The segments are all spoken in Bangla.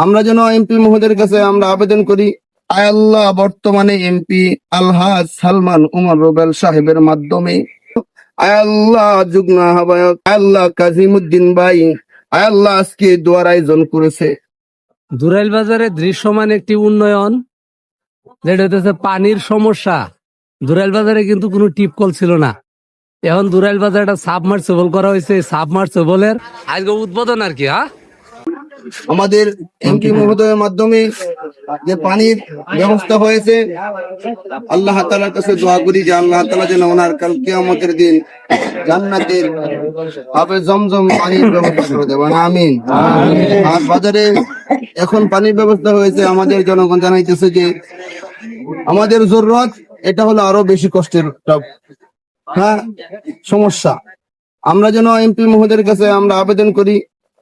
আমরা যেন এমপি মহোদয়ের কাছে আমরা আবেদন করি, আয় আল্লাহ বর্তমানে এমপি আলহাজ সালমান উমর রুবেল সাহেবের মাধ্যমে, আয় আল্লাহ যুগ্ম আহ্বায়ক আয় আল্লাহ কাজিমুদ্দিন ভাই আয় আল্লাহ আজকে দোয়ার আয়োজন করেছে। দুরাইল বাজারে দৃশ্যমান একটি উন্নয়ন, যেটা হচ্ছে পানির সমস্যা। দুরাইল বাজারে কিন্তু কোনো টিপকল ছিল না, এখন দুরাইল বাজারে একটা সাবমার্সিবল করা হয়েছে। সাবমার্সিবলের আজকে উদ্বোধন আর কি। আমাদের এমপি মহোদয়ের মাধ্যমে যে পানির ব্যবস্থা হয়েছে, আল্লাহ তাআলার কাছে দোয়া করি যে আল্লাহ তাআলা যেন ওনার কাল কিয়ামতের দিন জান্নাতের আবে জমজম পানির ব্যবস্থা করে দেবেন, আমিন। আর বাজারে এখন পানির ব্যবস্থা হয়েছে, আমাদের জনগণ জানাইতেছে যে আমাদের জরুরত এটা হলো আরো বেশি কষ্টের সমস্যা। আমরা যেন এমপি মহোদয়ের কাছে আমরা আবেদন করি,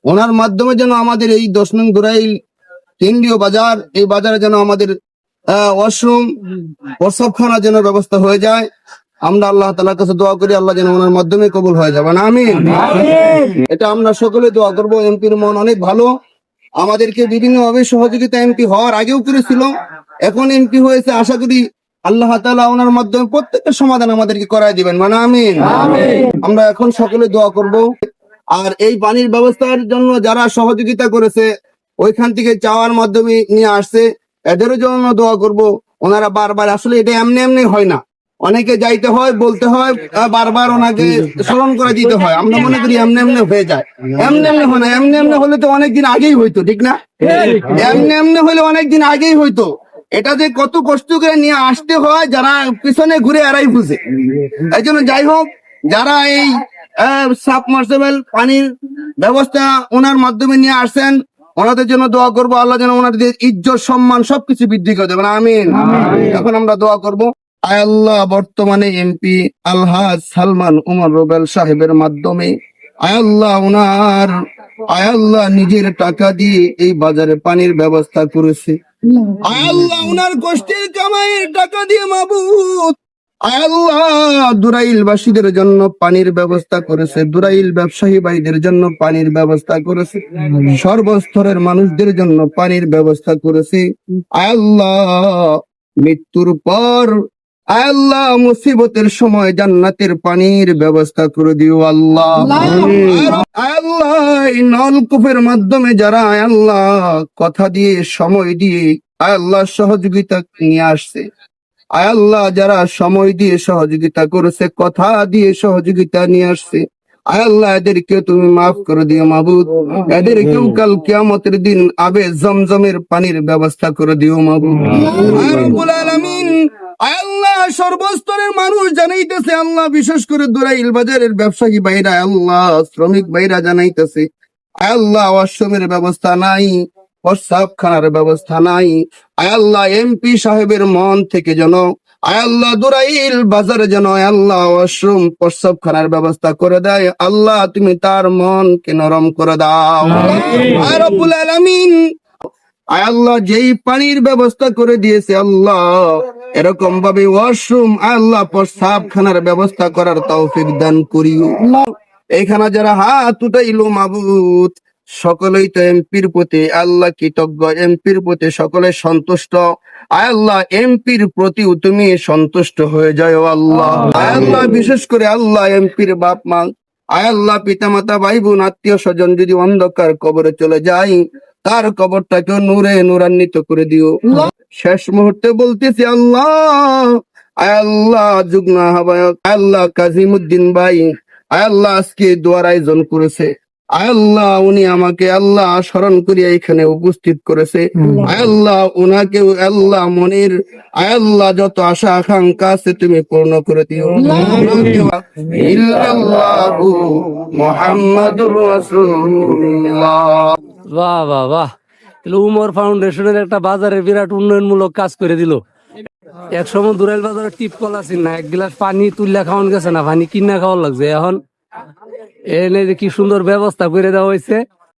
ওনার মাধ্যমে যেন আমাদের এই 10 নং দুরাইল কেন্দ্রীয় বাজার, এই বাজারে যেন আমাদের ওয়াশরুম প্রস্রাবখানা যেন ব্যবস্থা হয়ে যায়। আমরা আল্লাহ তাআলার কাছে দোয়া করি, আল্লাহ যেন ওনার মাধ্যমে কবুল হয়ে যাবে, আমিন। এটা আমরা সকলে দোয়া করবো। এমপির মন অনেক ভালো, আমাদেরকে বিভিন্ন ভাবে সহযোগিতা এমপি হওয়ার আগেও করেছিল, এখন এমপি হয়েছে। আশা করি আল্লাহ তাআলা ওনার মাধ্যমে প্রত্যেকটা সমাধান আমাদেরকে করায় দিবেন, আমিন। আমরা এখন সকলে দোয়া করব। আর এই পানির ব্যবস্থার জন্য যারা সহযোগিতা করেছে, ওইখান থেকে চাওয়ার মাধ্যমে নিয়ে আসছে, এদেরও জন্য দোয়া করব। ওনারা বারবার, আসলে এটা এমনি এমনি হয় না, অনেকে যাইতে হয়, বলতে হয়, বারবার ওনাকে স্মরণ করে দিতে হয়। আমরা মনে করি এমনি এমনি হয়ে যায়, এমনি এমনি হয় না। এমনি এমনি হলে তো অনেকদিন আগেই হইতো, ঠিক না? এমনি এমনি হলে অনেকদিন আগেই হইতো। এটা যে কত কষ্ট করে নিয়ে আসতে হয়, যারা পিছনে ঘুরে এরাই বুঝে। এই জন্য যাই হোক, যারা এই সাবমার্সিবল পানির ব্যবস্থা ওনার মাধ্যমে নিয়ে আসছেন, ওনাদের জন্য দোয়া করবো, আল্লাহ যেন ওনাদের ইজ্জত সম্মান সবকিছু বৃদ্ধি করে দেবেন, আমিন। এখন আমরা দোয়া করবো, আয় আল্লাহ বর্তমানে এমপি আলহাজ সালমান উমর রুবেল সাহেবের মাধ্যমে, আয় আল্লাহ ওনার, আয় আল্লাহ নিজের টাকা দিয়ে এই বাজারে পানির ব্যবস্থা করেছে। আয় আল্লাহ ওনার কষ্টের কামাইয়ের টাকা দিয়ে মাবুদ, আয় আল্লাহ দুরাইল বাসীদের জন্য পানির ব্যবস্থা করেছে, দুরাইল ব্যবসায়ী ভাইদের জন্য পানির ব্যবস্থা করেছে, সর্বস্তরের মানুষদের জন্য পানির ব্যবস্থা করেছে। আয় আল্লাহ মৃত্যুর পর, আয় আল্লাহ মুসিবতের সময় জান্নাতের পানির ব্যবস্থা করে দিও আল্লাহ। আয় আল্লাহ এই নলকূপের মাধ্যমে যারা আয় আল্লাহ কথা দিয়ে, সময় দিয়ে আয় আল্লাহ সহযোগিতা নিয়ে আসছে, আয় আল্লাহ যারা সময় দিয়ে সহযোগিতা করেছে, কথা দিয়ে সহযোগিতা নিয়ে আসছে, আয় আল্লাহ এদেরকে তুমি মাফ করে দিও মাবুদ। এদেরকেও কাল কিয়ামতের দিন আবে জমজমের পানির ব্যবস্থা করে দিও মাবুদ। আয় রব্বুল আলামিন, আয় আল্লাহ সর্বস্তরের মানুষ জানাইতেছে, আল্লাহ বিশেষ করে দুরাইল বাজারের ব্যবসায়ী ভাইরা, আল্লাহ শ্রমিক ভাইরা জানাইতেছে, আয় আল্লাহ ওয়াশরুমের ব্যবস্থা নাই, প্রস্রাবখানার ব্যবস্থা নাই। আয় আল্লাহ এমপি সাহেবের মন থেকে যেন, আয় আল্লাহ দুরাইল বাজারে যেন আয় আল্লাহ ওয়াশরুম প্রস্রাবখানার ব্যবস্থা করে দেয়। আল্লাহ তুমি তার মনকে নরম করে দাও, আয় রব্বুল আলামিন। আয় আল্লাহ যেই পানির ব্যবস্থা করে দিয়েছে আল্লাহ, এরকম ভাবে ওয়াশরুম আল্লাহ প্রস্রাবখানার ব্যবস্থা করার তৌফিক দান করিও। এইখানে যারা হাত উঠাইলো মাবুদ, সকলেই তো এমপির প্রতি আল্লাহ কৃতজ্ঞ, এমপির প্রতি সকলে সন্তুষ্ট। আয় আল্লাহ এমপির প্রতি তুমি সন্তুষ্ট হয়ে যায় আল্লাহ। আয় আল্লাহ বিশেষ করে আল্লাহ এমপির বাপ মা, আয় আল্লাহ পিতা মাতা ভাই বোন আত্মীয় স্বজন যদি অন্ধকার কবরে চলে যায়, তার কবরটাকে নূরে নূরান্বিত করে দিও। শেষ মুহূর্তে বলতেছি আল্লাহ, আয় আল্লাহ যুগ্ম আহ্বায়ক আল্লাহ কাজিমুদ্দিন ভাই আয় আল্লাহ আজকে দোয়ার আয়োজন করেছে, আয় আল্লাহ উনি আমাকে আল্লাহ স্মরণ করিয়া এখানে উপস্থিত করেছে। আয় আল্লাহ উনাকে আল্লাহ মনের আয় আল্লাহ যত আশা আকাঙ্ক্ষা আছে তুমি পূর্ণ করে দিও। ইল্লাল্লাহু মুহাম্মাদুর রাসূলুল্লাহ। বাহ বাহ বাহ, উমর ফাউন্ডেশনের একটা বাজারের বিরাট উন্নয়নমূলক কাজ করে দিল। একসময় দুরাইল বাজারে টিপকল আছে না, এক গ্লাস পানি তুললে খাওয়ান গেছে না, পানি কিনা খাওয়ার লাগছে। এখন এনে কি সুন্দর ব্যবস্থা করে দেওয়া হয়েছে।